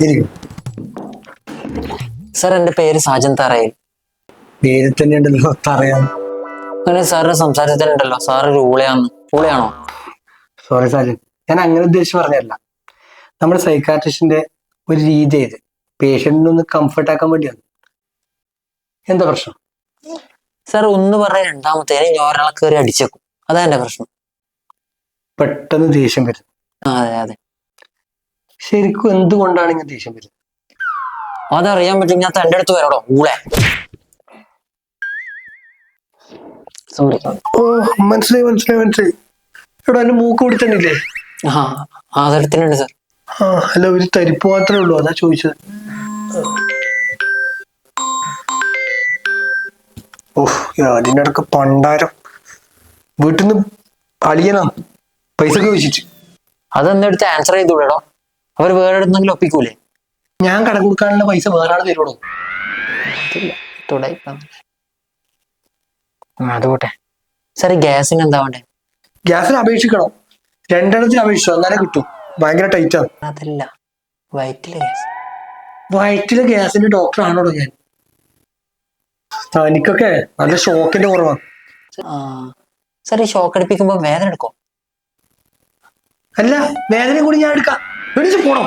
ഇരിക്കും. സാർ എന്റെ പേര് സാജൻ തറയിൽ. പേര് തന്നെ ഉണ്ടല്ലോ പറയാം. അങ്ങനെ സാറിന്റെ സംസാരത്തിലുണ്ടല്ലോ സാറ് ഒരു ഊളയാണോ? സോറി സാജൻ, ഞാൻ അങ്ങനെ ഉദ്ദേശിച്ച് പറഞ്ഞല്ല. നമ്മുടെ സൈക്കാട്രിസ്റ്റിന്റെ ഒരു രീതി ഇത് പേഷ്യന്റിനെ ഒന്ന് കംഫർട്ട് ആക്കാൻ വേണ്ടിയാണ്. എന്താ പ്രശ്നം? സാർ ഒന്ന് പറഞ്ഞ രണ്ടാമത്തേന് ഞാൻ ഒരാളെ കയറി അടിച്ചേക്കും. അതാ എന്റെ പ്രശ്നം. പെട്ടെന്ന് ദേഷ്യം വരും. അതെ അതെ, ശരിക്കും എന്തുകൊണ്ടാണ് ഇങ്ങനെ ദേഷ്യം വരുന്നത്? അതറിയാൻ പറ്റും. ഞാൻ തന്റെ അടുത്ത് വരാടോ ഊളെ. സോറി. ഓ, മനസ്സിലായി. ഇവിടെ എന്റെ മൂക്ക് പിടിച്ചണില്ലേ? അതെടുത്തിട്ടുണ്ട് സാർ. അല്ല, ഒരു തരിപ്പ് മാത്രമേ ഉള്ളൂ, അതാ ചോദിച്ചത്. ഓഹ്, അതിനിടക്ക് പണ്ടാരം വീട്ടിൽ നിന്ന് അളിയനാ പൈസ ഒക്കെ വെച്ചിട്ട്. അതെന്തെടുത്ത് ആൻസർ ചെയ്തൂടെടോ? അവർ വേറെ എടുത്തെങ്കിലും ഒപ്പിക്കൂലേ? ഞാൻ കട കൊടുക്കാനുള്ള പൈസ വേറെ ആള് തരുള്ളൂ. അതുകൊട്ടെ സാർ, ഈ ഗ്യാസിന് എന്താ വേണ്ടേ? ഗ്യാസിന് അപേക്ഷിക്കണം. 2 എണ്ണത്തിന് അപേക്ഷിച്ചു, എന്നാലേ കിട്ടും. ഭയങ്കര ടൈറ്റാണ്. അതല്ല, വയറ്റിലെ ഗ്യാസ്. വയറ്റിലെ ഗ്യാസിന്റെ ഡോക്ടർ ആണോടോ ഞാൻ? എനിക്കൊക്കെ നല്ല ഷോക്കിന്റെ കുറവാണ്. സാർ, ഈ ഷോക്ക് അടിപ്പിക്കുമ്പോ വേദന എടുക്കോ? അല്ല, വേദന കൂടി ഞാൻ എടുക്കാം. പോണോ?